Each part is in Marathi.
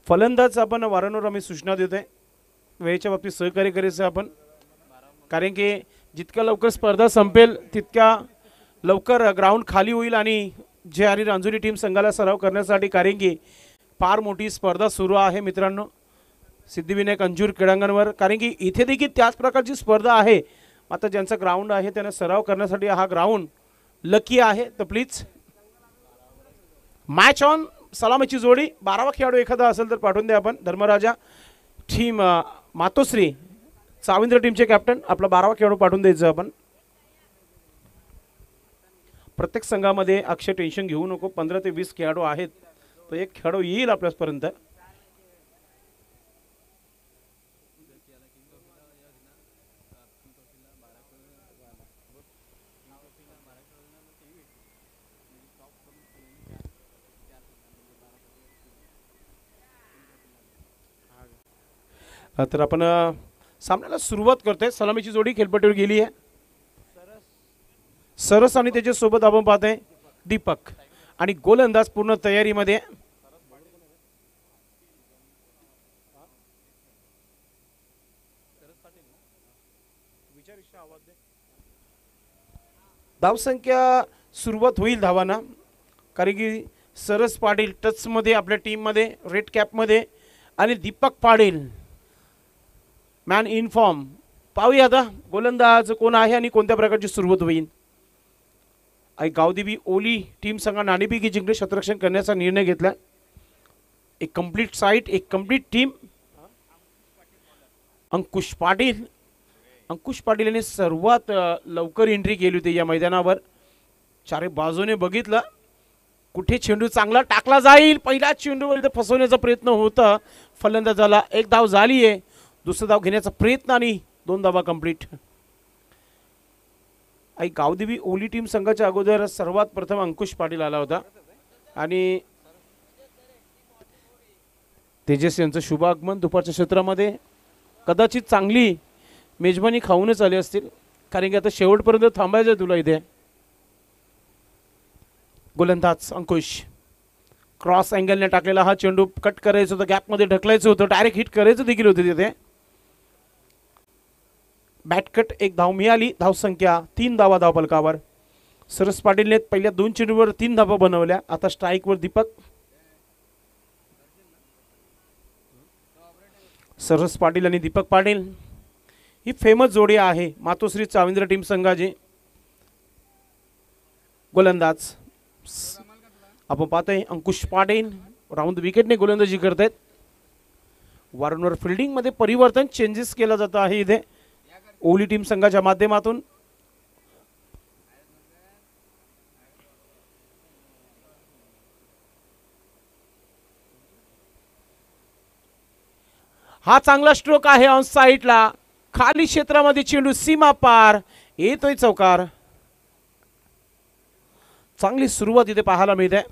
फलंदाज आपण वारंवार आम्ही सूचना देतोय वेळेच्या बाबतीत सहकार्य करायचं आपण, कारण की जितक्या लवकर स्पर्धा संपेल तितक्या लवकर ग्राउंड खाली होईल आणि जे आणि रांजुरी टीम संघाला सराव करण्यासाठी, कारण की फार मोठी स्पर्धा सुरू आहे मित्रांनो सिद्धिविनायक अंजूर क्रीडांगणवर, कारण की इथे देखील त्याच प्रकारची स्पर्धा आहे. आता ज्यांचा ग्राउंड आहे त्यांना सराव करण्यासाठी हा ग्राउंड लकी आहे. तर प्लीज मॅच ऑन सलामीची जोडी 12वा खेळाडू एखादा असेल तर पाठवून द्या आपण. धर्मराजा टीम मातोश्री चाविंद्र टीमचे कॅप्टन आपला 12वा खेळाडू पाठवून द्यायचं आपण. प्रत्येक संघामध्ये अक्षय टेन्शन घेऊ नको, 15 ते 20 खेळाडू आहेत, तो एक खेळाडू येईल आपल्यापर्यंत. तर आपण सामन्याला सुरुवात करतोय. सलामीची जोडी खेळपट्टीवर गेली आहे. सरस आणि त्याच्यासोबत आपण पाहतोय दीपक आणि गोलंदाज पूर्ण तयारीमध्ये. धावसंख्या सुरुवात होईल धावांना, कारण की सरस पाटील टचमध्ये आपल्या टीममध्ये रेड कॅपमध्ये आणि Deepak Patil man in form. पाहूया आता गोलंदाज कोण आहे आणि कोणत्या प्रकारची सुरुवात होईल. आई गावदेवी ओली टीम संघ नाणेफेकी जिंकले क्षेत्ररक्षण करण्याचा निर्णय घेतला. एक कंप्लीट साईट, एक कंप्लीट टीम. अंकुश पाटील यांनी सर्वात लवकर एंट्री केली होती या मैदानावर. चारे बाजूने बघितलं कुठे चेंडू चांगला टाकला जाईल, पहिला चेंडूवर फसवण्याचा प्रयत्न होता फलंदाजाला. एक धाव झाली आहे, दुसरा धाव घेण्याचा प्रयत्न आणि 2 धावा कंप्लीट. आई गावदेवी ओली टीम संघाच्या अगोदर सर्वात प्रथम अंकुश पाटील आला होता आणि तेजस यांचं शुभ आगमन दुपारच्या क्षेत्रामध्ये. कदाचित चांगली मेजबानी खाऊनच आले असतील, कारण की आता शेवटपर्यंत थांबायचं तुला इथे. गोलंदाज अंकुश क्रॉस अँगलने टाकलेला हा चेंडू कट करायचं होतं, गॅपमध्ये ढकलायचं होतं, डायरेक्ट हिट करायचं देखील होते तिथे. बॅटकट, एक धाव मिळाली. धावसंख्या 3 धावा धावफलकावर. सरस पाटीलने पहिल्या 2 चेंडूवर 3 धावा बनवल्या. आता स्ट्राईकवर दीपक. सरस पाटील आणि दीपक पाटील ही फेमस जोडी आहे मातोश्री चाविंद्र टीम संघाची. गोलंदाज आपण पाहतोय अंकुश पाटील राऊंड विकेटने गोलंदाजी करतायत. वारंवार फिल्डिंग मध्ये परिवर्तन चेंजेस केला जात आहे इथे ओली टीम संघाच्या माध्यमातून. हा चांगला स्ट्रोक आहे ऑन साइडला, खाली क्षेत्रामध्ये चेंडू सीमा पार येतोय चौकार. चांगली सुरुवात इथे पाहायला मिळते.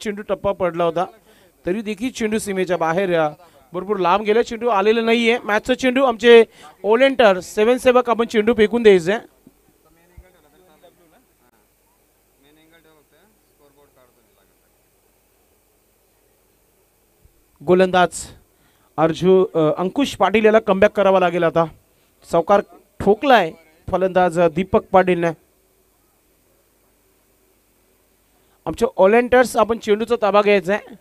चेंडू टप्पा पडला होता तरी देखील चेंडू सीमेच्या बाहेर भरपूर लांब गेला. चेंडू आलेला नाहीये. मॅचचा चेंडू आमचे ओलेंटर 7 सेवक आपण चेंडू फेकून द्यायचे. गोलंदाज अंकुश पाटील याला कमबॅक करावा लागेल. आता चौकार ठोकलाय फलंदाज दीपक पाटीलने. आमचे ऑलेंटर्स आपण चेंडूचा ताबा घ्यायचा आहे.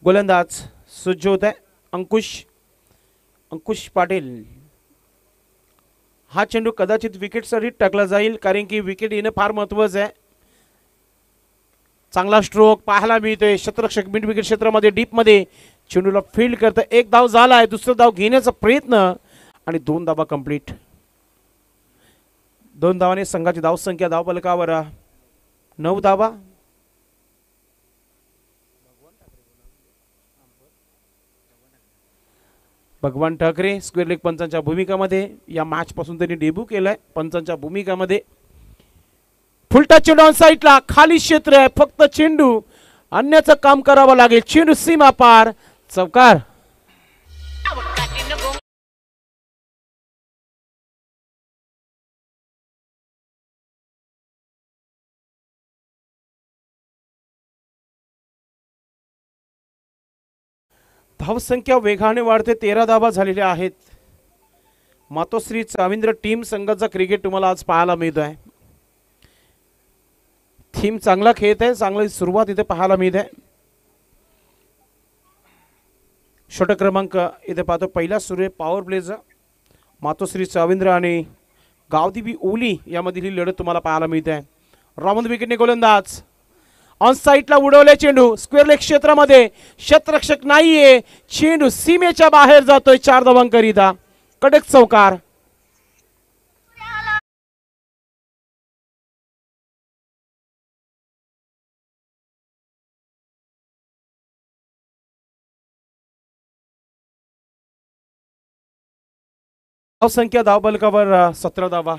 गोलंदाज सज्ज होत आहे अंकुश पाटील. हा चेंडू कदाचित विकेटसाठी टाकला जाईल, कारण की विकेट येणं फार महत्त्वाचं आहे. चांगला स्ट्रोक पाहायला मिळतोय. क्षेत्ररक्षक मिड विकेट क्षेत्रामध्ये डीपमध्ये चेंडूला फील्ड करतं. एक धाव झाला आहे, दुसरा धाव घेण्याचा प्रयत्न आणि 2 धावा कंप्लीट. 2 धावाने संघाची धावसंख्या धावफलकावर 9 धावा. भगवान ठाकरे स्क्वेअर लेग पंचांच्या भूमिकामध्ये या मॅच पासून त्यांनी डेब्यू केलाय पंचांच्या भूमिकामध्ये. फुलटा चेंडू ऑन साईडला, खाली क्षेत्र आहे, फक्त चेंडू अन्याचं काम करावं लागेल. चेंडू सीमा पार, चौकार. धावसंख्या वेगाने वाढते, 13 धावा झालेल्या आहेत. मातोश्री चाविंद्र टीम संघाचा क्रिकेट तुम्हाला आज पाहायला मिळत आहे. थीम चांगला खेळत आहे, चांगली सुरुवात इथे पाहायला मिळत आहे. षटक क्रमांक इथे पाहतो पहिला सुरू पॉवर प्लेचा. मातोश्री चाविंद्र आणि गावदेवी ओली यामधील ही लढत तुम्हाला पाहायला मिळते आहे. रामोद विकेटने गोलंदाज ऑन साईडला उडवले चेंडू स्क्वेअर लेग क्षेत्रामध्ये, क्षेत्ररक्षक नाहीये, चेंडू सीमेच्या बाहेर जातोय. 4 धावांकरिता कडक चौकार. धावसंख्या धावफलकावर 17 धावा.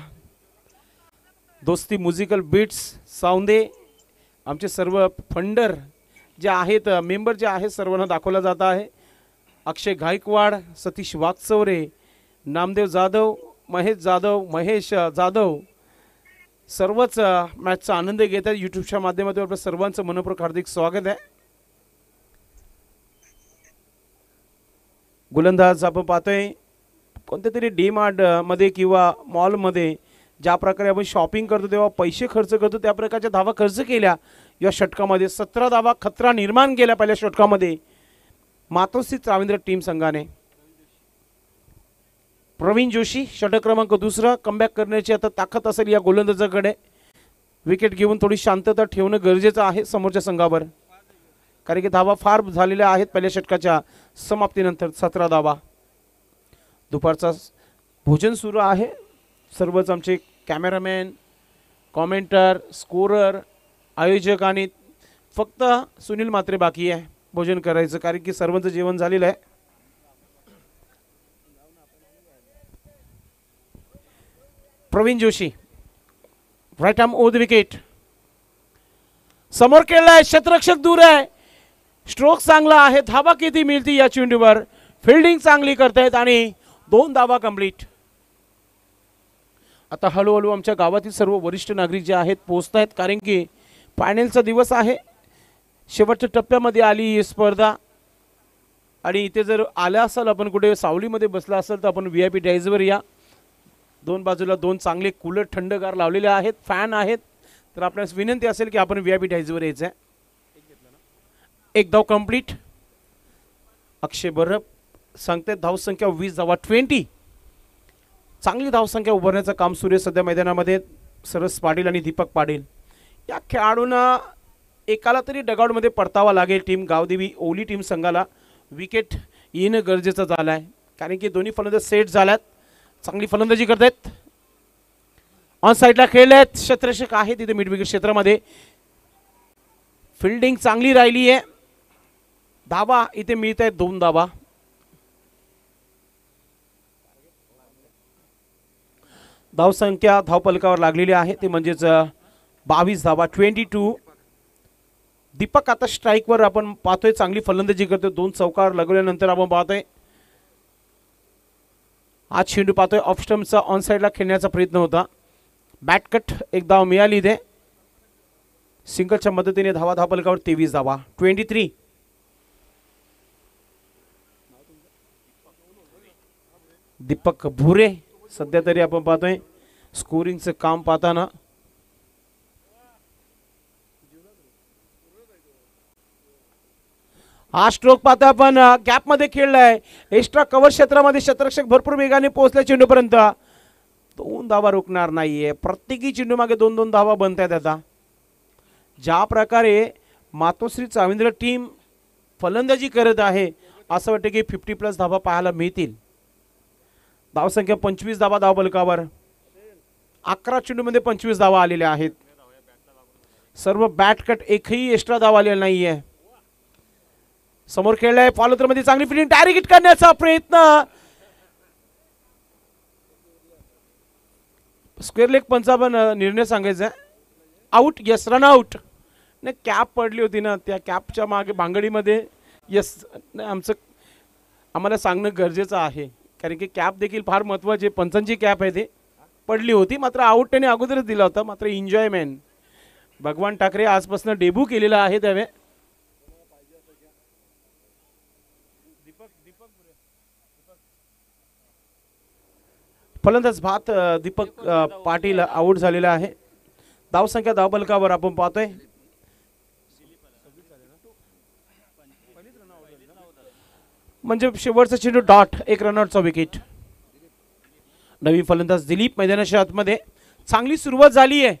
दोस्ती म्युझिकल बीट्स सावंदे आमचे सर्व फंडर जे आहेत, मेंबर जे आहेत सर्वांना दाखवला जात आहे. अक्षय गायकवाड, सतीश वागचौरे, नामदेव जाधव, महेश जाधव, महेश जाधव सर्वच मॅचचा आनंद घेत आहेत. यूट्यूबच्या माध्यमातून आपल्या सर्वांचं मनपूर्वक हार्दिक स्वागत आहे. गोलंदाज आपण पाहतोय कोणत्या तरी डी मार्ट मध्ये किंवा मॉलमध्ये ज्या प्रकारे आपण शॉपिंग करतो तेव्हा पैसे खर्च करतो त्या प्रकारच्या धावा खर्च केल्या या षटकामध्ये. 17 धावा खतरा निर्माण केला पहिल्या षटकामध्ये मातोश्री चाविंद्र टीम संघाने. प्रवीण जोशी षटक क्रमांक 2 कमबॅक करण्याची आता ताकद असेल या गोलंदाजाकडे. विकेट घेऊन थोडी शांतता ठेवणं गरजेचं आहे समोरच्या संघावर, कारण की धावा फार झालेल्या आहेत पहिल्या षटकाच्या समाप्तीनंतर. 17 धावा. दुपारचा भोजन सुरू आहे. सर्वच आमचे कॅमेरामॅन, कॉमेंटर, स्कोरर, आयोजक आणि फक्त सुनील मात्रे बाकी आहे भोजन करायचं, कारण की सर्वांचं जेवण झालेलं आहे. Praveen Joshi right arm over the wicket. समोर खेळलाय, क्षेत्ररक्षक दूर आहे, स्ट्रोक चांगला आहे. धावा किती मिळती या चेंडूवर, फिल्डिंग चांगली करतायत आणि 2 धावा कंप्लीट. आता हळूहळू आमच्या गावातील सर्व वरिष्ठ नागरिक जे आहेत पोहोचत आहेत, कारण की फायनलचा दिवस आहे. शेवटच्या टप्प्यामध्ये आली ही स्पर्धा आणि इथे जर आला असाल आपण कुठे सावलीमध्ये बसला असेल तर आपण VIP डायजवर या. 2 बाजूला 2 चांगले कूलर थंडगार लावलेले आहेत, फॅन आहेत. तर आपल्यास विनंती असेल की आपण VIP डायजवर यायचं आहे. 1 धाव कंप्लीट. अक्षय बर्रप सांगते धावसंख्या 20 धावा 20. चांगली धावसंख्या उभारण्याचं काम सुरू आहे सध्या मैदानामध्ये. सरस पाटील आणि दीपक पाटील या खेळाडूंना एकाला तरी डगआउटमध्ये परतावा लागेल. टीम गावदेवी ओली टीम संघाला विकेट येणं गरजेचं झालं आहे, कारण की दोन्ही फलंदाज सेट झाल्यात, चांगली फलंदाजी करतायत. ऑन साईडला खेळलेत, क्षेत्ररक्षक आहे तिथे मिड विकेट क्षेत्रामध्ये. फिल्डिंग चांगली राहिली आहे. धावा इथे मिळत आहेत 2 धावा. धावसंख्या धावफलकावर लागलेली आहे ते म्हणजेच 22 धावा 22. दीपक आता स्ट्राईकवर आपण पाहतोय, चांगली फलंदाजी करतोय. 2 चौकार लगवल्यानंतर आपण पाहतोय आज चेंडू पाहतोय ऑफ स्टंपचा ऑन साईडला खेळण्याचा प्रयत्न होता. बॅट कट 1 धाव मिळाली इथे. सिंगलच्या मदतीने धावफलकावर 23 धावा 23. दीपक भुरे सध्या तरी आपण पाहतोय स्कोरिंगचं काम पाहताना. हा स्ट्रोक पाहता आपण गॅप मध्ये खेळलाय, एक्स्ट्रा कव्हर क्षेत्रामध्ये क्षेत्ररक्षक भरपूर वेगाने पोहोचले चेंडूपर्यंत. 2 धावा रोखणार नाहीये. प्रत्येकी चेंडू मागे 2-2 धावा बनतायत. आता ज्या प्रकारे मातोश्री चाविंद्र टीम फलंदाजी करत आहे असं वाटतं की 50+ धावा पाहायला मिळतील. धावसंख्या 25 धावा धावफलकावर. 11 चेंडूमध्ये 25 धावा आलेल्या आहेत. सर्व बॅट कट, एकही एक्स्ट्रा धावा आलेला नाहीये. समोर खेळलाय फॉलोथ्रो मध्ये चांगली फिल्डिंग डायरेक्ट हिट करण्याचा प्रयत्न स्क्वेअर लेग पंचा पण निर्णय सांगायचा आउट यस रन आउट नाही कॅप पडली होती ना त्या कॅपच्या मागे भांगडीमध्ये यस आमचं आम्हाला सांगणं गरजेचं आहे कारण की कॅप देखील फार महत्त्वाची पंचांची कॅप आहे ती पडली होती मात्र आउट त्याने अगोदरच दिला होता मात्र एन्जॉयमेंट भगवान ठाकरे आजपासून डेब्यू केलेला आहे त्यावे फलंदाज भात दीपक पाटील आउट झालेला आहे धावसंख्या धावफलकावर आपण पाहतोय म्हणजे शेवटचा चेंडू डॉट एक रनआउटचा विकेट नवीन फलंदाज दिलीप मैदानाच्या आतमध्ये चांगली सुरुवात झाली आहे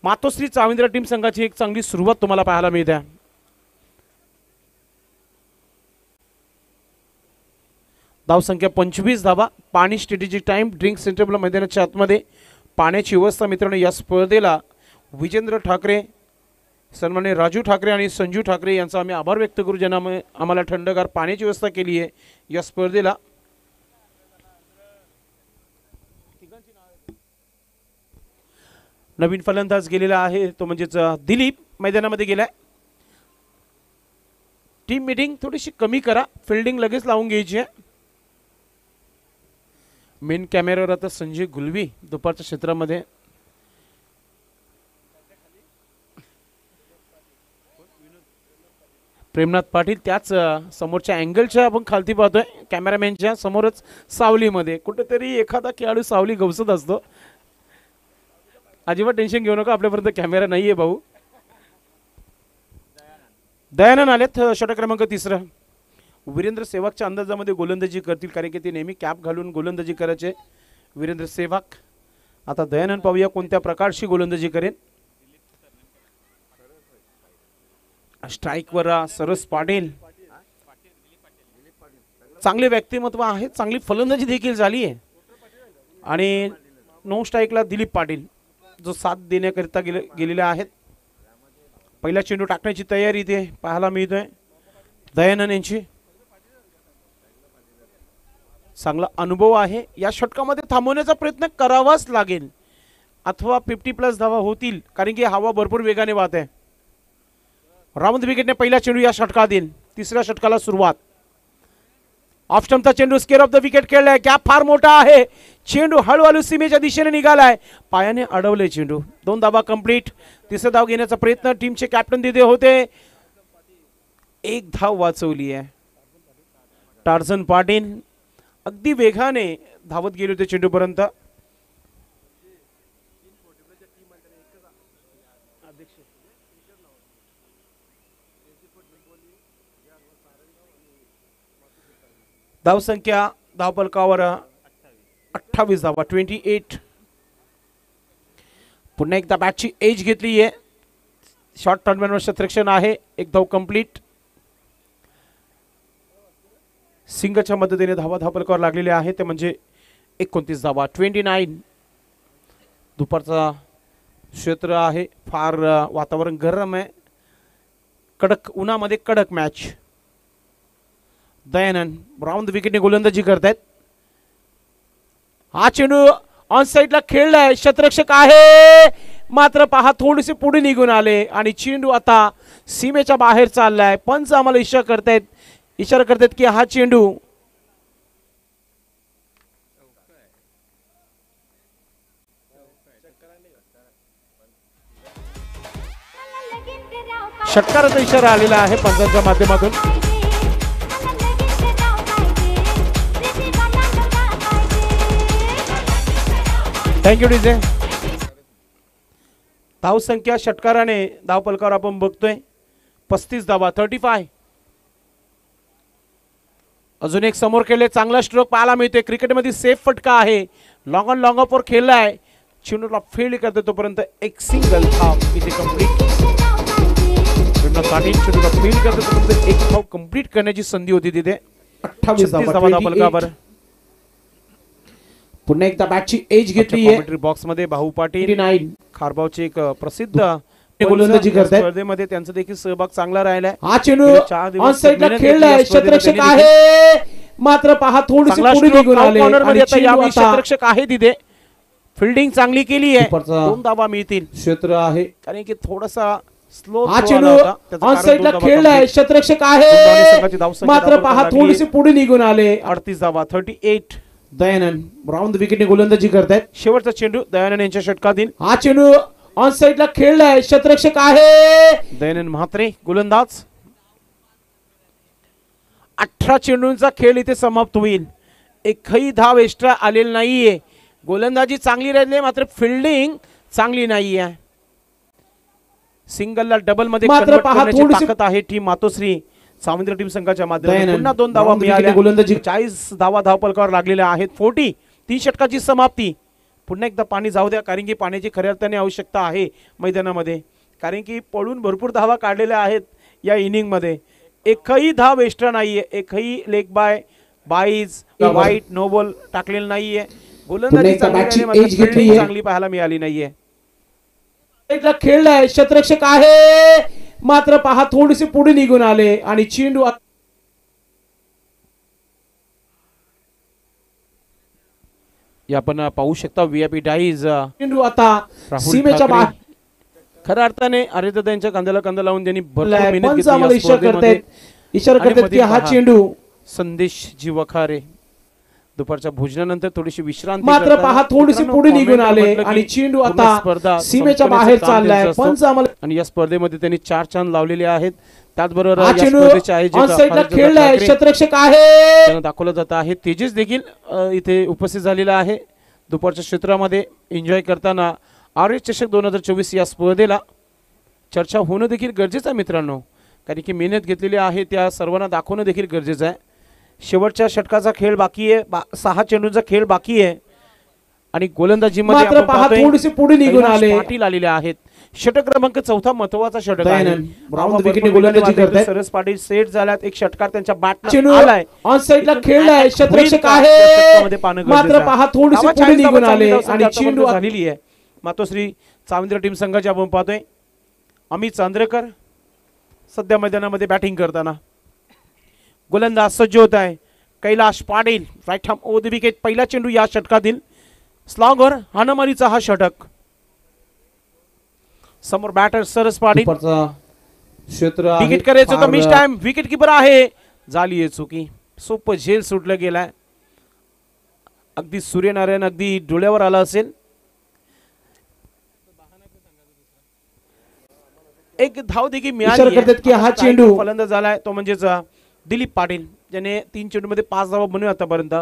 मातोश्री चाविंद्र टीम संघाची एक चांगली सुरुवात तुम्हाला पाहायला मिळते धावसंख्या 25 धावा पाणी स्ट्रॅटेजिक टाइम ड्रिंक सेंटर मैदानाच्या आतमध्ये पाण्याची व्यवस्था मित्रांनो या स्पर्धेला विजेंद्र ठाकरे सन्माननीय राजू ठाकरे आणि संजू ठाकरे यांचा आम्ही आभार व्यक्त करू ज्यांना आम्हाला थंडगार पाण्याची व्यवस्था केली आहे या स्पर्धेला नवीन फलंदाज गेलेला आहे तो म्हणजेच दिलीप मैदानामध्ये गेलाय टीम मीटिंग थोडीशी कमी करा फिल्डिंग लगेच लावून घ्यायची आहे मेन कॅमेरावर आता संजय गुलवी दुपारच्या क्षेत्रामध्ये प्रेमनाथ पाटील त्याच समोरच्या अँगलच्या आपण खालती पाहतोय कॅमेरामॅनच्या समोरच सावलीमध्ये कुठेतरी एखादा खेळाडू सावली गवसत असतो अजिबात टेन्शन घेऊ नका आपल्यापर्यंत कॅमेरा नाहीये भाऊ दयानंद आलेत षटक क्रमांक 3 वीरेंद्र सेवागच्या अंदाजामध्ये गोलंदाजी करतील कारण की ते नेहमी कॅप घालून गोलंदाजी करायचे वीरेंद्र सेवाग आता दयानंद पाहूया कोणत्या प्रकारची गोलंदाजी करेल स्ट्राइकवर सरस पाटील चांगले व्यक्तिमत्व आहे चांगली फलंदाजी देखील झाली आहे आणि नो स्ट्राइकला दिलीप पाटील जो साथ देण्याकरिता गेलेले आहेत पहिला चेंडू टाकण्याची तयारी इथे पाहायला मिळतोय दयानंद यांची चांगला अनुभव आहे या षटकामध्ये थांबवण्याचा प्रयत्न करावाच लागेल अथवा 50+ धावा होतील कारण की हवा भरपूर वेगाने वाहत आहे रावंत विकेटने पहिला चेंडू या षटकात येईल तिसऱ्या षटकाला सुरुवात ऑफ स्टंपचा चेंडू स्केअर ऑफ द विकेट खेळलाय गॅप फार मोठा आहे चेंडू हळूहळू सीमेच्या दिशेने निघालाय पायाने अडवले चेंडू 2 धावा कंप्लीट तिसरा धाव घेण्याचा प्रयत्न टीमचे कॅप्टन तिथे होते 1 धाव वाचवली आहे टार्झन पाटील अगदी वेगाने धावत गेले होते चेंडूपर्यंत धावसंख्या धावफलकावर 28 धावा 28 पुन्हा एकदा बॅटची एज घेतली आहे शॉर्ट टर्मिनल क्षेत्ररक्षण आहे 1 धाव कंप्लीट सिंगच्या मदतीने धावा धावफलकावर लागलेले आहे ते म्हणजे 29 धावा 29 दुपारचा क्षेत्र आहे फार वातावरण गरम आहे कडक उन्हामध्ये कडक मॅच दयानंद राऊंड विकेटने गोलंदाजी करतायत हा चेंडू ऑन साइडला खेळलाय क्षेत्ररक्षक आहे मात्र पहा थोडेसे पुढे निघून आले आणि चेंडू आता सीमेच्या बाहेर चाललाय पंच आम्हाला इशारा करतायत की हा चेंडू षटकाराचा इशारा आलेला आहे पंचांच्या माध्यमातून थँक्यू डीजे धावसंख्या षटकाराने धावफलकावर आपण बघतोय 35 धावा 35 अजून एक समोर खेळले चांगला स्ट्रोक पाहायला मिळतोय क्रिकेटमध्ये सेफ फटका आहे लॉंग ऑन लॉंग ऑफवर खेळलाय चेंडूला फील्ड करतो तोपर्यंत एक सिंगल धाव इथे कंप्लीट चेंडूला फील्ड करतो तोपर्यंत एक धाव कंप्लीट करण्याची संधी होती तिथे 28 धावा धावफलकावर पुन्हा एकदा बॅटची एज घेतली आहे बॉक्स मध्ये भाऊ पाटील खारबावचे एक प्रसिद्ध गोलंदाजी करतायत. स्पर्धेमध्ये त्यांचा देखील सहभाग चांगला राहिलाय. हा चेंडू गेले 4 दिवस ऑन साइडला मेहनत खेळलाय, घेतली या क्षेत्ररक्षक स्पर्धेमध्ये आहे मात्र पहा थोडीशी चांगला पुढे stroke निघून out आले corner मध्ये आणि आता चेंडू यावेळी आता क्षेत्ररक्षक आहे तिथे. फिल्डिंग चांगली केली आहे. दुपारचा 2 धावा मिळतील क्षेत्र आहे. कारण की थोडासा स्लो हा चेंडू ऑन साइडला खेळलाय, क्षेत्ररक्षक आहे मात्र पहा थोडीशी पुढे निघून आले. 38 धावा 38. दयानंद राऊंड विकेटने गोलंदाजी करतायत. शेवटचा चेंडू दयानंद यांच्या षटकातील. हा चेंडू ऑन साइडला खेळलाय, क्षेत्ररक्षक आहे दयानंद म्हात्रे गोलंदाज. 18 चेंडूंचा खेळ इथे समाप्त होईल. एकही धाव एक्स्ट्रा आलेली नाहीये. गोलंदाजी चांगली राहिली मात्र फिल्डिंग चांगली नाहीये. सिंगलला डबल मध्ये मात्र convert पहा करण्याची थोडीशी- ताकद आहे टीम मातोश्री सावंत टीम संघाच्या माध्यमातून. दयानंद पुन्हा 2 धावा राऊंड विकेटने मिळाल्या. गोलंदाजी 40 धावा धावपलकावर लागलेल्या आहेत. 40 3 षटकाची समाप्ती. पुन्हा एकदा पाणी जाऊ द्या कारण की पाण्याची खऱ्या अर्थाने आवश्यकता आहे मैदानामध्ये. कारण की पळून भरपूर धावा काढलेल्या आहेत या इनिंग मध्ये. एकही धाव एक्स्ट्रा नाहीये. एकही लेग बाय बाईज वाईट नो बॉल टाकलेलं नाहीये. गोलंदाजी एकदा चांगली बॅटची राहिली मात्र एज घेतली fielding आहे. चांगली पाहायला मिळाली नाहीये. साइडला खेळलाय, क्षेत्ररक्षक आहे मात्र पहा थोडीशी पुढे निघून आले आणि चेंडू हे आपण पाहू शकता व्हीआयपी डाईज चेंडू आता राहुल सीमेच्या ठाकरे. बाहेर खऱ्या अर्थाने अरेदादा यांच्या कांद्याला कांदा लावून त्यांनी भरपूर मेहनत पंच घेतली आम्हाला या इशारा स्पर्धेमध्ये. करतायत इशारा आणि करतायत की मध्ये हा पहा. चेंडू संदेश जी वखारे दुपारच्या भोजनानंतर थोडीशी विश्रांती मात्र करताना. पहा थोडीशी मित्रांनो, पुढे निघून comment आले म्हटलं की आणि चेंडू पूर्ण आता स्पर्धा सीमेच्या संपवण्याचं बाहेर काम चाललाय. त्यांचं असतं. पंच आम्हाला आणि या स्पर्धेमध्ये त्यांनी 4 चांद लावलेले आहेत. त्याचबरोबर हा या चेंडू स्पर्धेचे आयोजक ऑन साइडला हरिदादा खेळलाय, ठाकरे क्षेत्ररक्षक आहे त्यांना दाखवलं जात आहे. तेजस देखील इथे उपस्थित झालेला आहे दुपारच्या क्षेत्रामध्ये एन्जॉय करताना. आर्य चषक 2024 या स्पर्धेला चर्चा होणं देखील गरजेचं आहे मित्रांनो. कारण की मेहनत घेतलेली आहे त्या सर्वांना दाखवणं देखील गरजेचं आहे. शेवटच्या षटकाचा खेळ बाकी आहे. 6 चेंडूंचा खेळ बाकी आहे आणि गोलंदाजीमध्ये मात्र आपण पहा पाहतोय थोडीशी पुढे निघून कैलाश आले. पाटील आलेले आहेत. षटक क्रमांक 4 महत्वाचा षटक आहे. दयानंद राऊंड विकेटने गोलंदाजी करतायत. सरस पाटील सेट झाल्यात. एक षटकार त्यांच्या बॅट चेंडू आलाय. ऑन साइडला इथून खेळलाय, attack क्षेत्ररक्षक होईल का? या षटकामध्ये आहे पाहणं मात्र गरजेचं पहा आहे. थोडीशी धावा पुढे 40 निघून धावा आले चांगली आणि धावसंख्या चेंडू आतापर्यंत झालेली आहे. मातोश्री चावंद्र टीम संघाची आपण पाहतोय. अमित चांद्रकर सध्या मैदानामध्ये बॅटिंग करताना. गोलंदाज सज्ज होत आहे. Kailash Patil right arm over the wicket. पहिला चेंडू या षटकातील. स्लॉगर हाणामारीचा हा षटक. समोर बॅटर सरस पाटील. दुपारचा क्षेत्र आहे. विकेट करायचं होतं. फार मिस टाइम. विकेट किपर आहे. झाली आहे चुकी. सोपं झेल सुटलं गेलाय. अगदी सूर्यनारायण अगदी डोळ्यावर आला असेल. एक धाव देखील इशारा मिळाली करतात की हा चेंडू फलंदाज झालाय तो म्हणजेच दिलीप पाटील ज्याने 3 चेंडूमध्ये 5 धावा बनवल्या आतापर्यंत.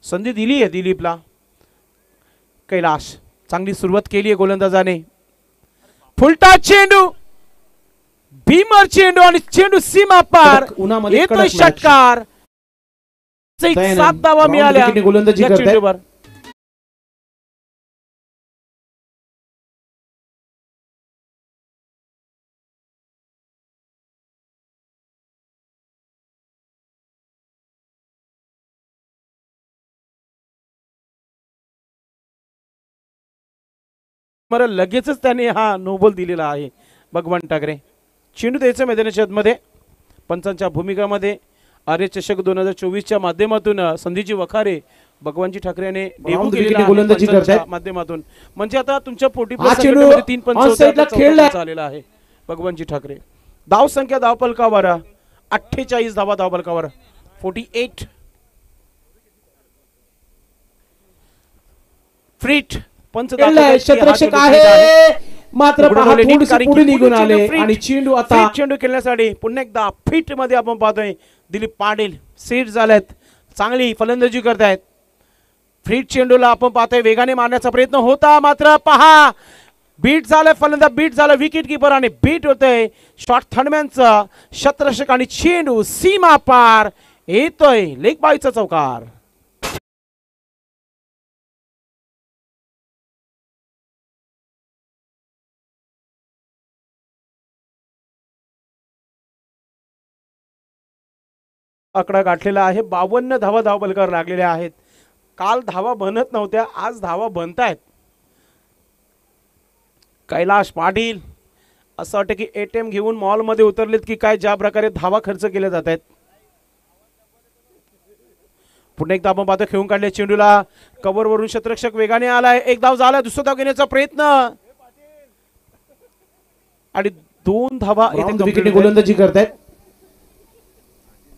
संधी दिली आहे दिलीपला. कैलाश चांगली सुरुवात केली आहे गोलंदाजाने. फुलटा चेंडू भीमर चेंडू आणि चेंडू सीमा पार उन्हामध्ये येतोय कडक match. षटकार. 7 धावा राऊंड मिळाल्या विकेटने गोलंदाजी या करतायत. चेंडूवर. मला लगेचच त्याने हा नोबल दिलेला आहे भगवान ठाकरे. चेंडू द्यायचं मैदानाच्या आतमध्ये. पंचांच्या भूमिकामध्ये आर्य चषक 2024च्या माध्यमातून संधीजी वखारे भगवानजी ठाकरे यांनी डेब्यू केलेला आहे गोलंदाजी पंचांच्या करतायत. माध्यमातून. म्हणजे आता तुमच्या 40 हा प्लस चेंडू संघटनेमध्ये 3 पंच on होते, side ला आता खेळलाय. 14 आलेला आहे भगवानजी ठाकरे. धाव संख्या धावपलकावर 48 धावा धावपलकावर 48. फ्रीट पंच खेळलाय, क्षेत्ररक्षक आहे मात्र पहा थोडीशी पुढे निघून आले आणि चेंडू आता चेंडू खेळण्यासाठी पुन्हा एकदा फिट मध्ये आपण पाहतोय. दिलीप पाटील सेट झालेत. चांगली फलंदाजी करतायत. फ्रीट चेंडूला आपण पाहतोय वेगाने मारण्याचा प्रयत्न होता मात्र पहा बीट झालं. फलंदाज बीट झालं. विकेट किपर आणि बीट होतंय शॉर्ट थर्डमॅनचा. क्षेत्ररक्षक आणि चेंडू सीमा पार येतोय. लेग बायचा चौकार. आकडा गाठलेला आहे. 52 धावा धावपलकावर लागलेल्या आहेत. काल धावा बनत नव्हत्या, आज धावा बनतायत. कैलाश पाटील असं वाटतं की ATM घेऊन मॉलमध्ये उतरलेत की काय, ज्या प्रकारे धावा खर्च केले जात आहेत. पुन्हा एकदा आपण पाहतो खेळून काढले चेंडूला, कव्हरवरून शतरक्षक वेगाने आलाय, एक धाव झाला, दुसरा धाव घेण्याचा प्रयत्न आणि 2 धावा इथे राऊंड complete विकेटने आहेत. गोलंदाजी करतायत.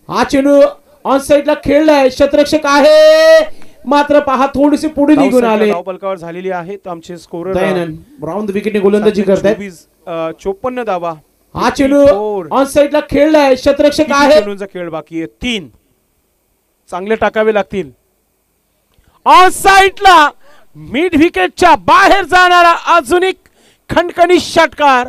हा चेंडू ऑन साइडला खेळलाय, शतरक्षक आहे मात्र पहा थोडीशी पुढे धाव निघून संख्या आले. धावफलकावर झालेली आहे. तर आमचे स्कोरर दयानंद राऊंड विकेटने गोलंदाजी करतायत. 54 धावा. हा चेंडू 54. ऑन साइडला खेळलाय, शतरक्षक किती आहे. चेंडूंचा खेळ बाकी आहे? 3 चांगले टाकावे लागतील. ऑन साइडला मिड विकेटच्या बाहेर जाणारा अजून एक खणखणीत षटकार.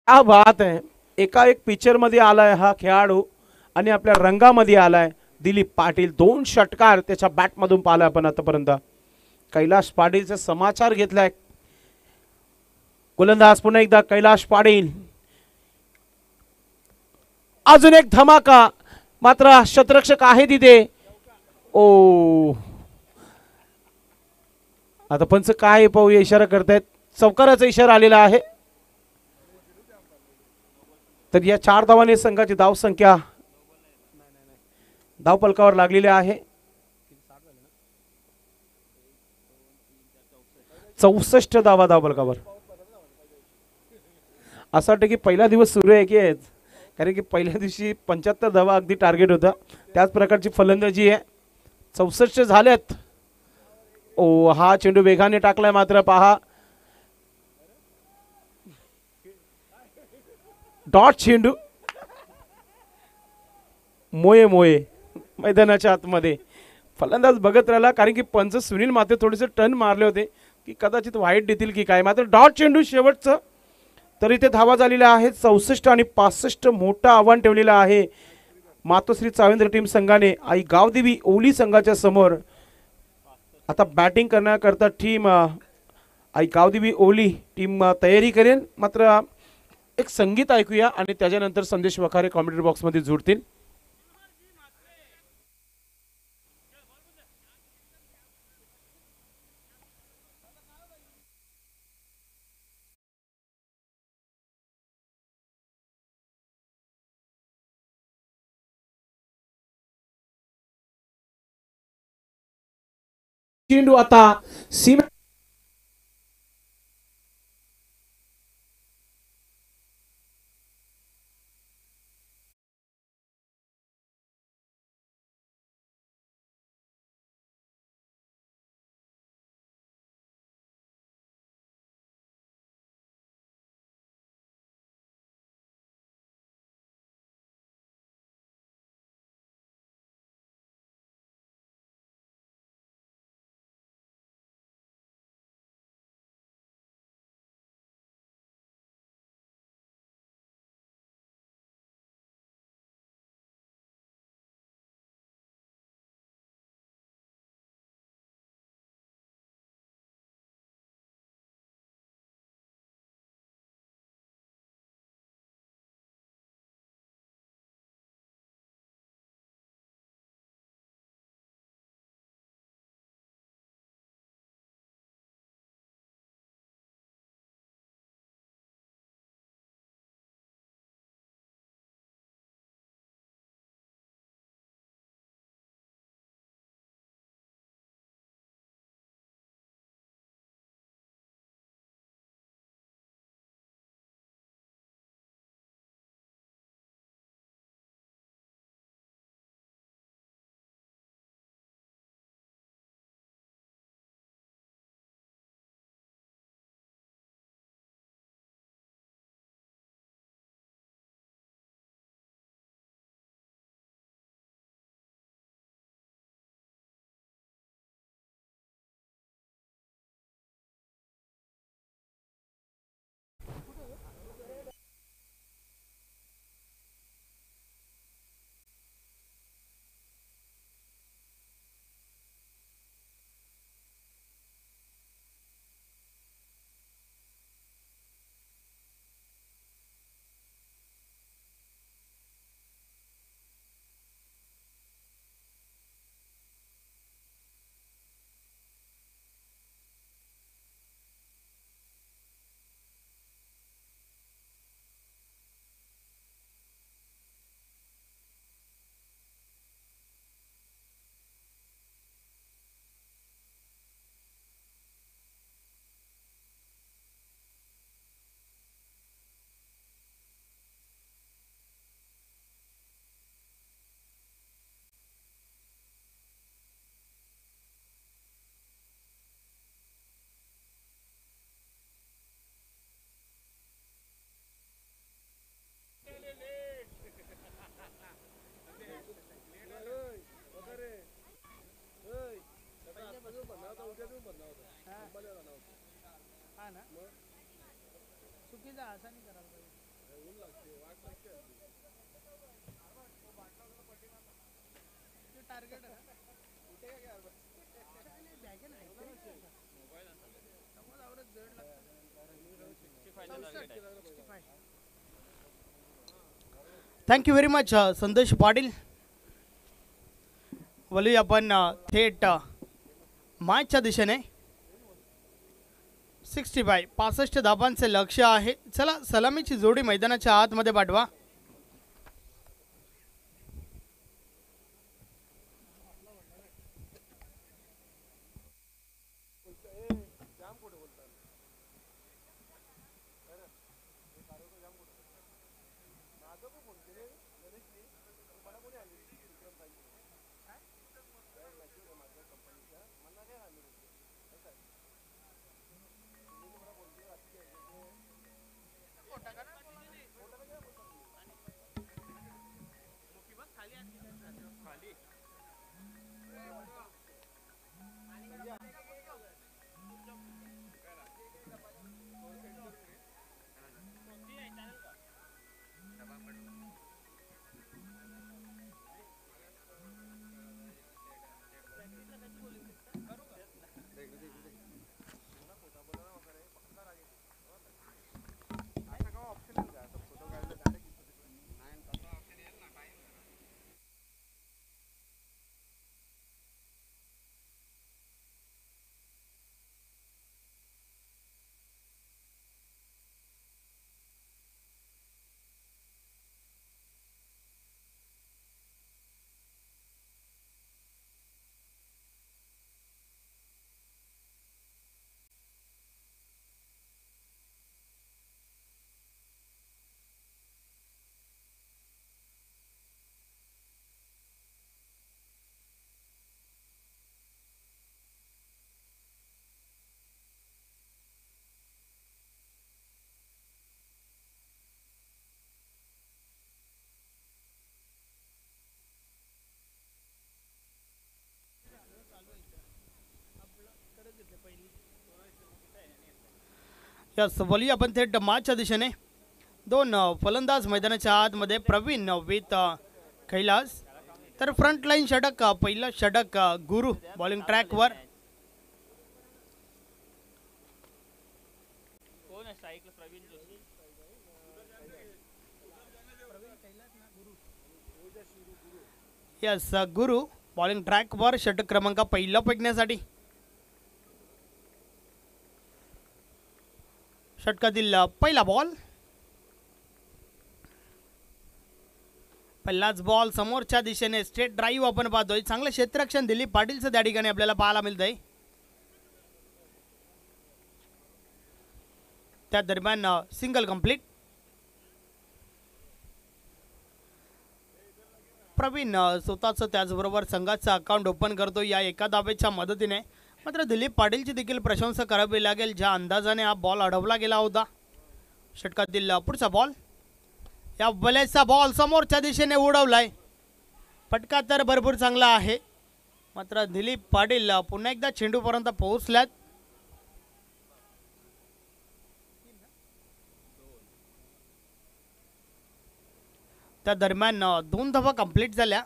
क्या बात आहे. एका एक पिक्चर मध्ये आलाय हा खेळाडू आणि आपल्या रंगामध्ये आलाय. दिलीप पाटील 2 षटकार त्याच्या बॅट मधून पाहिला आपण आतापर्यंत. कैलाश पाटीलचा समाचार घेतलाय. गोलंदाज पुन्हा एकदा कैलाश पाटील. अजून एक धमाका, मात्र शतरक्षक आहे तिथे. ओ आता पंच काय पाहूया, इशारा करतायत. चौकाराचा इशारा आलेला आहे. तर या 4 धावांनी संघाची धाव संख्या धावफलकावर लागलेली आहे. 64 धावा धावफलकावर. असं वाटतं की पहिला दिवस सुरू आहे की आहेत, कारण की पहिल्या दिवशी 75 धावा अगदी टार्गेट होता. त्याच प्रकारची फलंदाजी आहे. 64 झाल्यात. ओ हा चेंडू वेगाने टाकलाय, मात्र पहा डॉट चेंडू मोये मोये मैदानाच्या आतमध्ये. फलंदाज बघत राहिला, कारण की पंच सुनील माते थोडेसे टर्न मारले होते की कदाचित वाईट देतील की काय, मात्र डॉट चेंडू शेवटचं. तर इथे धावा झालेल्या आहेत 64 आणि 65. मोठं आव्हान ठेवलेलं आहे मातोश्री चावेंद्र टीम संघाने. आई गावदेवी ओली संघाच्या समोर आता बॅटिंग करण्याकरता टीम आई गावदेवी ओली टीम तयारी करेल. मात्र एक संगीत ऐकूया आणि त्याच्यानंतर संदेश वखारे कॉमेंट्री बॉक्समध्ये जुळतील. चेंडू आता सीमा थँक्यू व्हेरी मच संदेश पाटील. वळूया आपण थेट मॅचच्या दिशेने. 65 धाबांचे लक्ष आहे. चला सलामीची जोडी मैदानाच्या आतमध्ये पाठवा. यस वळूया आपण थेट मॅचच्या दिशेने. 2 फलंदाज मैदानाच्या आतमध्ये. प्रवीण विथ कैलास. तर फ्रंट लाईन षटक. पहिलं षटक गुरु बॉलिंग ट्रॅकवर. यस गुरु बॉलिंग ट्रॅकवर षटक क्रमांक पहिला फेकण्यासाठी. षटकातील पहिला बॉल. पहिलाच बॉल समोरच्या दिशेने स्ट्रेट ड्राईव्ह आपण पाहतोय. चांगलं क्षेत्ररक्षण दिलीप पाटीलचं त्या ठिकाणी आपल्याला पाहायला मिळतंय. त्या दरम्यान सिंगल कंप्लीट. प्रवीण स्वतःचं त्याचबरोबर संघाचं अकाउंट ओपन करतो या एका धावेच्या मदतीने. मात्र दिलीप पाटीलची देखील प्रशंसा करावी लागेल ज्या अंदाजाने हा बॉल अडवला गेला होता. षटकातील पुढचा बॉल. या बलेचा बॉल समोरच्या दिशेने उडवलाय. फटका तर भरपूर चांगला आहे. मात्र दिलीप पाटील पुन्हा एकदा चेंडूपर्यंत पोहोचल्यात. त्या दरम्यान 2 धावा कंप्लीट झाल्या.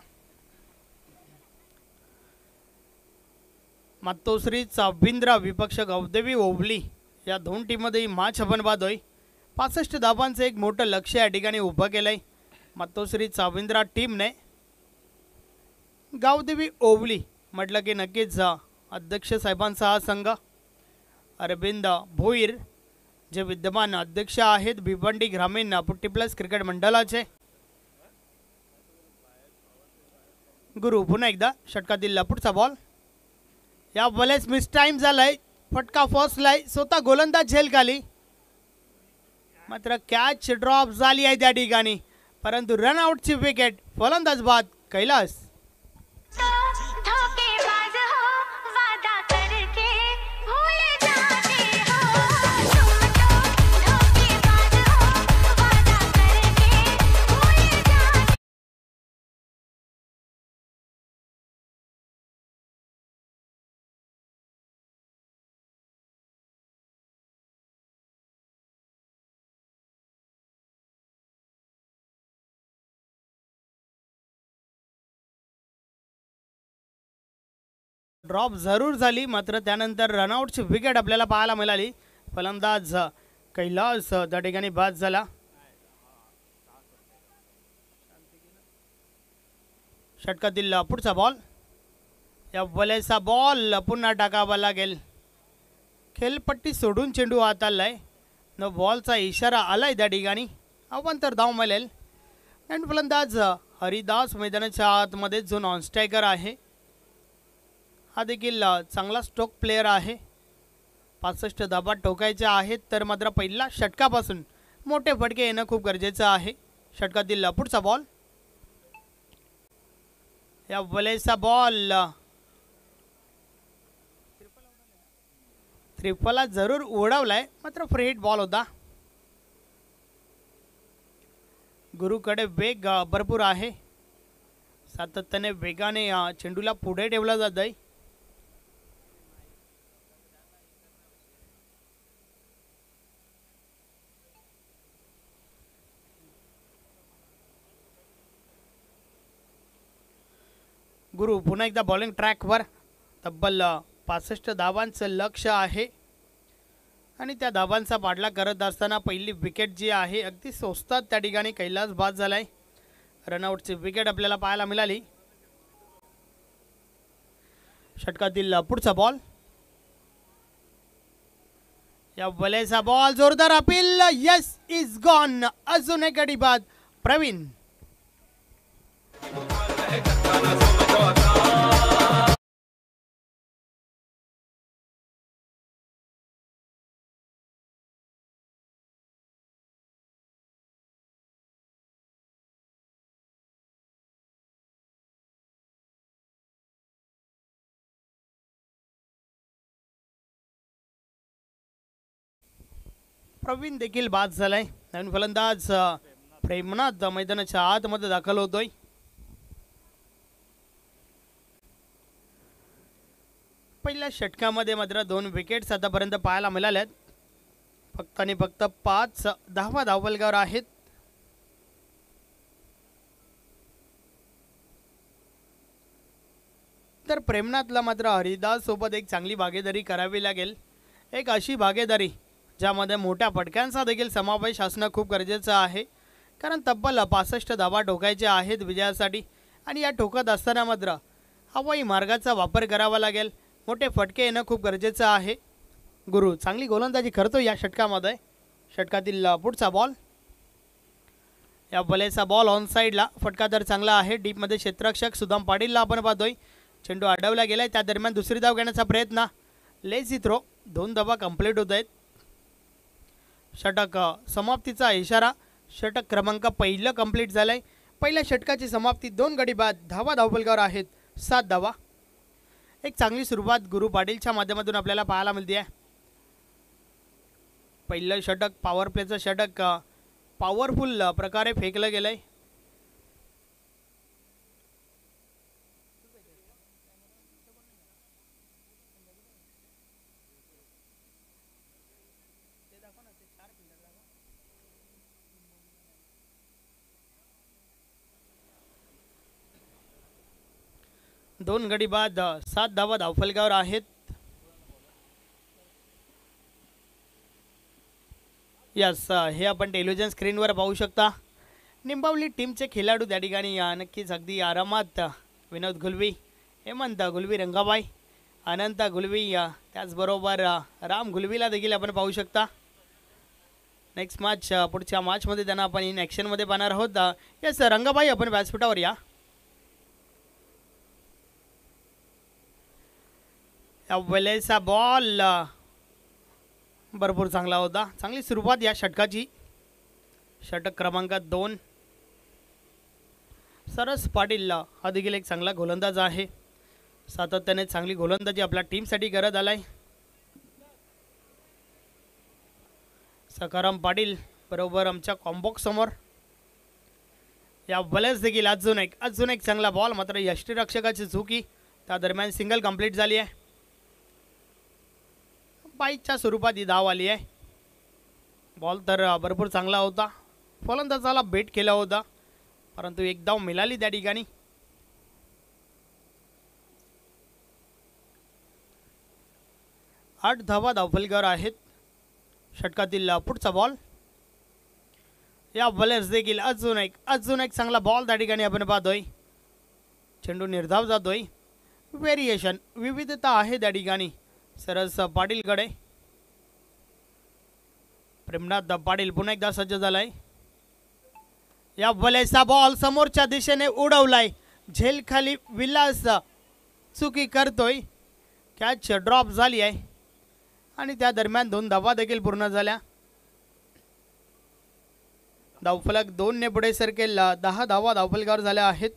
मातोश्री चाविंद्र विपक्ष गावदेवी ओवली या 2 टीममध्ये मॅच आपण पाहतोय. 65 धावांचं एक मोठं लक्ष या ठिकाणी उभं केलंय मातोश्री चाविंद्रा टीमने. गावदेवी ओवली म्हटलं की नक्कीच अध्यक्ष साहेबांचा हा संघ. अरविंद भोईर जे विद्यमान अध्यक्ष आहेत भिवंडी ग्रामीण 40+ क्रिकेट मंडळाचे. गुरु पुन्हा एकदा. षटकातील पुढचा बॉल. या बॉलेस मिस टाइम झालाय. फटका फसलाय. स्वतः गोलंदाज झेल खाली. मात्र कॅच ड्रॉप झाली आहे त्या ठिकाणी. परंतु रनआउटची विकेट. फलंदाज बाद कैलास. ड्रॉप जरूर झाली, मात्र त्यानंतर रनआउटची विकेट आपल्याला पाहायला मिळाली. फलंदाज कैलास त्या ठिकाणी बाद झाला. षटकातील पुढचा बॉल, या वलेचा बॉल पुन्हा टाकावा लागेल. खेळपट्टी सोडून चेंडू हात आलाय. न बॉलचा इशारा आलाय त्या ठिकाणी. अवांतर धाव मिळेल. आणि फलंदाज हरिदास मैदानाच्या आतमध्ये जो नॉन स्ट्रायकर आहे हा देखील चांगला स्ट्रोक प्लेयर आहे. 65 धाबा ठोकायच्या आहेत, तर मात्र पहिला षटकापासून मोठे फटके येणं खूप गरजेचं आहे. षटकातील पुढचा बॉल, या वलेचा बॉल त्रिफला जरूर उडवलाय, मात्र फ्री हिट बॉल होता. गुरुकडे वेग भरपूर आहे. सातत्याने वेगाने चेंडूला पुढे ठेवला जात आहे. गुरु पुन्हा एकदा बॉलिंग ट्रॅकवर. तब्बल 65 धावांचं लक्ष आहे आणि त्या धावांचा पाठलाग करत असताना पहिली विकेट जी आहे अगदी स्वस्तात त्या ठिकाणी कैलास बाद झालाय. रनआउटची विकेट आपल्याला पाहायला मिळाली. षटकातील पुढचा बॉल, या वलेचा बॉल जोरदार अपील. Yes is gone. अजून एक गडी बाद. प्रवीण प्रवीण देखील बाद झालाय. नवीन फलंदाज प्रेमनाथ मैदानाच्या आतमध्ये दाखल होतोय. पहिल्या षटकामध्ये मात्र 2 विकेट्स आतापर्यंत पाहायला मिळाल्यात. फक्त आणि फक्त 5 धावा धावफलकावर आहेत. तर प्रेमनाथला मात्र हरिदास सोबत एक चांगली भागीदारी करावी लागेल. एक अशी भागीदारी ज्यामध्ये मोठ्या फटक्यांचा देखील समावेश असणं खूप गरजेचं आहे, कारण तब्बल 65 धावा ठोकायच्या आहेत विजयासाठी. आणि या ठोकत असताना मात्र हवाई मार्गाचा वापर करावा लागेल. मोठे फटके येणं खूप गरजेचं आहे. गुरु चांगली गोलंदाजी करतो या षटकामध्ये. षटकातील पुढचा बॉल, या बलेचा बॉल ऑन साईडला. फटका तर चांगला आहे. डीपमध्ये क्षेत्ररक्षक सुदाम पाटीलला आपण पाहतोय. चेंडू अडवला गेलाय. त्या दरम्यान दुसरी धाव घेण्याचा प्रयत्न. Lazy throw. 2 धावा कंप्लीट होत आहेत. षटक समाप्तीचा इशारा. षटक क्रमांक पहिलं कंप्लीट झालंय. पहिल्या षटकाची समाप्ती. 2 गडी बाद. धावा धावफलकावर आहेत 7 धावा. एक चांगली सुरुवात गुरु पाटीलच्या माध्यमातून आपल्याला पाहायला मिळते आहे. पहिलं षटक पॉवर प्लेचं षटक पॉवरफुल प्रकारे फेकलं गेलंय. दोन गडी बाद. 7 धावा धावफलकावर आहेत. यस, हे आपण टेलिव्हिजन स्क्रीनवर पाहू शकता. निंबावली टीमचे खेळाडू त्या ठिकाणी नक्कीच अगदी आरामात. विनोद गुलवी, हेमंत गुलवी, रंगाबाई, अनंत गुलवी, त्याचबरोबर राम गुलवीला देखील आपण पाहू शकता. नेक्स्ट मॅच, पुढच्या मॅचमध्ये त्यांना आपण इन ॲक्शनमध्ये पाहणार आहोत. यस रंगाबाई, आपण व्यासपीठावर या. वेलेचा बॉल भरपूर चांगला होता. चांगली सुरुवात या षटकाची. षटक क्रमांक 2. सरस पाटील हा देखील एक चांगला गोलंदाज आहे. सातत्याने चांगली गोलंदाजी आपल्या टीमसाठी करत आलाय. सकाराम पाटील बरोबर आमच्या कॉम्बॉक्स समोर. या वेलेस देखील अजून एक चांगला बॉल. मात्र यष्टीरक्षकाची चुकी. त्या दरम्यान सिंगल कंप्लीट झाली आहे. बाईकच्या स्वरूपात ही धाव आली आहे. बॉल तर भरपूर चांगला होता. फलंदाजाला बेट केला होता, परंतु एक धाव मिळाली त्या ठिकाणी. 8 धावा धावफलकावर आहेत. षटकातील पुढचा बॉल. या बॉलर्स देखील अजून एक चांगला बॉल त्या ठिकाणी आपण पाहतोय. चेंडू निर्धाव जातोय. व्हेरिएशन विविधता आहे त्या ठिकाणी सरस पाटीलकडे. प्रेमनाथ पाटील पुन्हा एकदा सज्ज झालाय. या बॉलचा बॉल समोरच्या दिशेने उडवलाय. झेल खाली विलास चुकी करतोय. कॅच ड्रॉप झाली आहे आणि त्या दरम्यान 2 धावा देखील पूर्ण झाल्या. धावफलक 2 ने पुढे सरकेल. 10 धावा धावफलकावर झाल्या आहेत.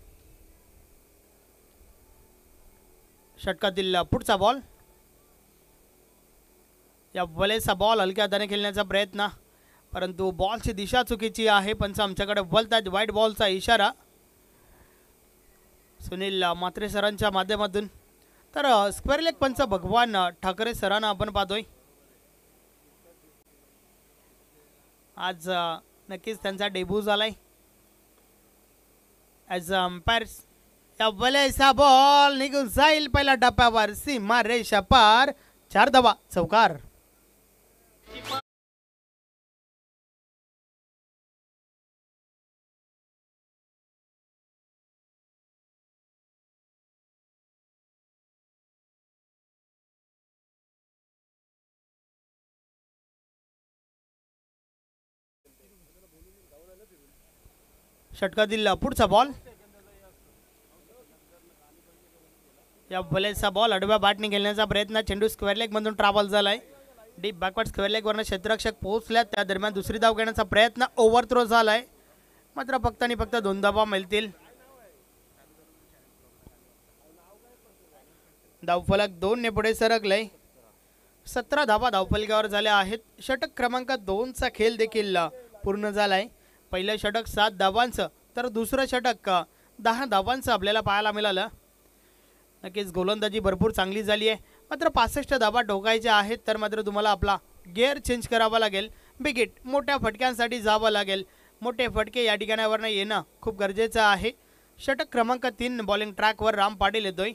षटकातील पुढचा बॉल. या बॉलचा बॉल हलक्या हाताने खेळण्याचा प्रयत्न, परंतु बॉलची दिशा चुकीची आहे. पंच आमच्याकडे बोलतात वाईट बॉलचा इशारा सुनील म्हात्रे सरांच्या माध्यमातून. तर स्क्वेअर लेग पंच भगवान ठाकरे सरांना आपण पाहतोय. आज नक्कीच त्यांचा डेब्यू झालाय ॲज अंपायर्स. या बॉलचा बॉल निघून जाईल पहिल्या टप्प्यावर. सीमा रेषा पार. 4 धावा चौकार. षटकातील पुढचा बॉल. या बॉलचा बॉल आडव्या बॅटने खेळण्याचा प्रयत्न. चेंडू स्क्वेअर लेग मधून ट्रॅव्हल झालाय. डीप बॅकवर्ड स्क्वेअर लेग वरनं क्षेत्ररक्षक पोहोचल्या. त्या दरम्यान दुसरी धाव घेण्याचा प्रयत्न ओव्हर थ्रो झालाय. मात्र फक्त आणि फक्त 2 धावा मिळतील. धावफलक 2 ने पुढे सरकलंय. 17 धावा धावफलकावर झाल्या आहेत. षटक क्रमांक 2 चा खेळ देखील पूर्ण झालाय. पहिलं षटक 7 धावांचं तर दुसरं षटक 10 धावांचं आपल्याला पाहायला मिळालं. नक्कीच गोलंदाजी भरपूर चांगली झाली आहे. मात्र 65 धावा ठोकायच्या आहेत. तर मात्र तुम्हाला आपला गिअर चेंज करावा लागेल. बिग हिट मोठ्या फटक्यांसाठी जावं लागेल. मोठे फटके या ठिकाणावरनं येणं खूप गरजेचं आहे. षटक क्रमांक 3 बॉलिंग ट्रॅकवर राम पाटील येतोय.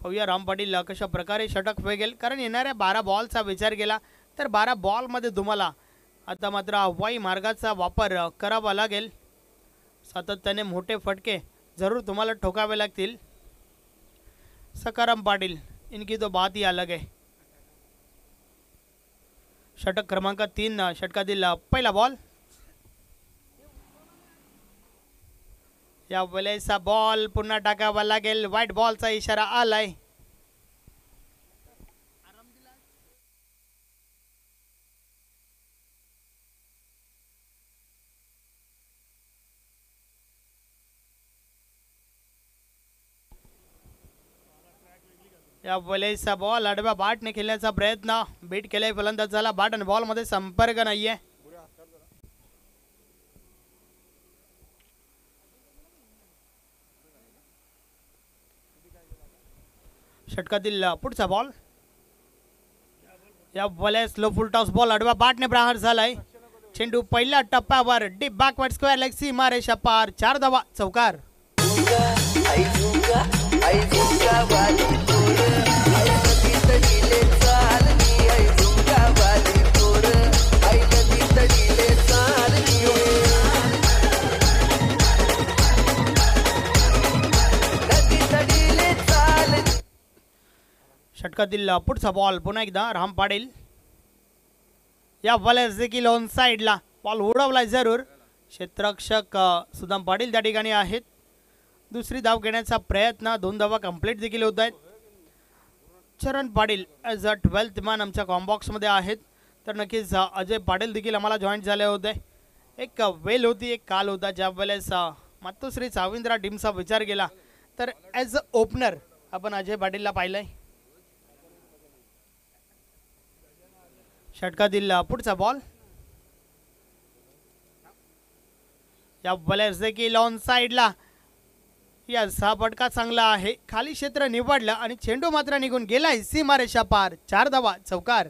पाहूया राम पाटील कशा प्रकारे षटक फेकेल. कारण येणाऱ्या 12 बॉलचा विचार केला तर 12 बॉलमध्ये तुम्हाला आता मात्र हवाई मार्गाचा वापर करावा लागेल. सातत्याने मोठे फटके जरूर तुम्हाला ठोकावे लागतील. सकाराम पाटील इनकी तो बात ही अलग है. षटक क्रमांक 3 षटकातील पहिला बॉल. या वेळेचा बॉल पुन्हा टाकावा लागेल. व्हाईट बॉलचा इशारा आलाय. या वेळेचा बॉल आडव्या बॅटने खेळण्याचा प्रयत्न. बीट केलाय फलंदाजाला. बॅट आणि बॉल मध्ये संपर्क नाहीये. षटकातील पुढचा बॉल. या बॉल स्लो फुल टॉस बॉल आडव्या बॅटने प्रहार झालाय. चेंडू पहिल्या टप्प्यावर डीप बॅकवर्ड स्क्वेअर लेग सीमा रेषा पार. 4 धावा चौकार. षटकातील पुढचा बॉल पुन्हा एकदा राम पाटील. या बॉलर्स देखील ऑन साइडला बॉल उडवलाय जरूर. क्षेत्ररक्षक सुदाम पाटील त्या ठिकाणी आहेत. दुसरी धाव घेण्याचा प्रयत्न. 2 धावा कंप्लीट देखील होत आहेत. चरण Patil as a 12th man आमच्या कॉम्बॉक्समध्ये आहेत. तर नक्कीच अजय पाटील देखील आम्हाला जॉईन झाले होते. एक वेल होती, एक काल होता ज्या वेळेस मातोश्री साविंद्रा टीमचा विचार केला तर ॲज अ ओपनर आपण अजय पाटीलला पाहिलंय. षटकातील पुढचा बॉल. या बॉलर्स देखील ऑन साइडला. या हा फटका चांगला आहे. खाली क्षेत्र निवडलं आणि चेंडू मात्र निघून गेलाय सीमारेषा पार. 4 धावा चौकार.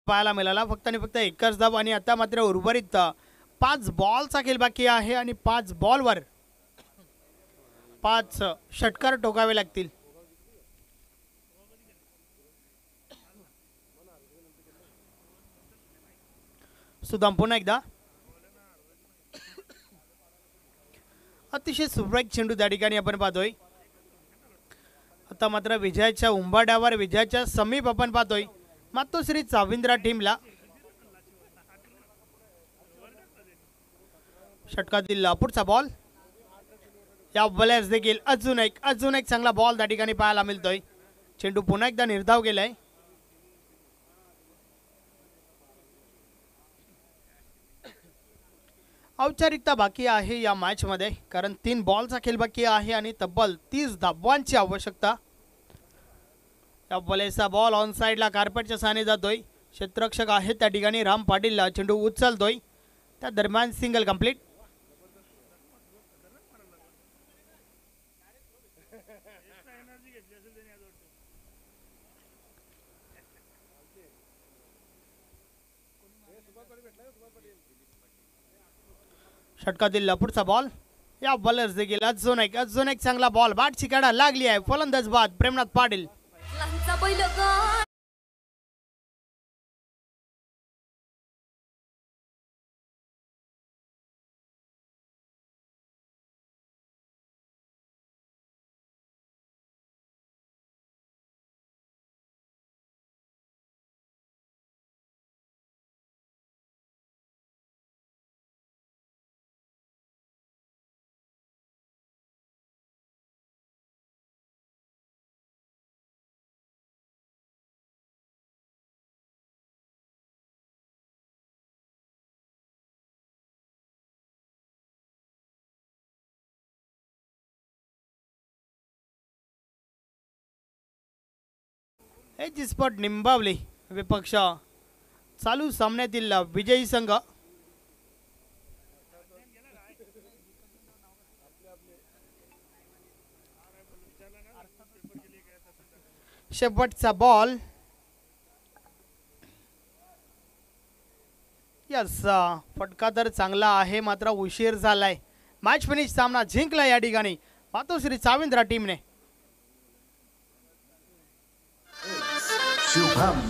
पाहायला मिळाला, फक्त आणि फक्त एकच धाव. आणि आता मात्र उर्वरित 5 बॉलचा खेळ बाकी आहे आणि 5 बॉलवर 5 षटकार ठोकावे लागतील. सुदाम पुन्हा एकदा अतिशय सुरेख चेंडू त्या ठिकाणी आपण पाहतोय. आता मात्र विजयाच्या उंबाड्यावर, विजयाच्या समीप आपण पाहतोय मातोश्री चाविंद्रा टीमला. षटकातील पुढचा बॉल, या बॉलर्स देखील अजून एक चांगला बॉल त्या ठिकाणी पाहायला मिळतोय. चेंडू पुन्हा एकदा निर्धाव गेलाय. औपचारिकता बाकी आहे या मॅच मध्ये, कारण 3 बॉलचा खेळ बाकी आहे आणि तब्बल 30 धावांची आवश्यकता. या बॉलचा बॉल ऑन साइडला कार्पेटच्या साने जातोय. क्षेत्ररक्षक आहे त्या ठिकाणी राम पाटील, चेंडू उचलतोय. त्या दरम्यान सिंगल कंप्लीट. षटकातील पुढचा बॉल, या बॉलर्स देखील अजून एक चांगला बॉल बॅटची काढा लागली आहे. फलंदाज बाद प्रेमनाथ पाटील. हे स्पॉट निंबावली विपक्ष चालू सामन्यातील विजयी संघ. शेवटचा बॉल, यस फटका तर चांगला आहे, मात्र उशीर झालाय. मॅच फिनिश, सामना जिंकला या ठिकाणी मातोश्री चाविंद्रा टीमने. शुभम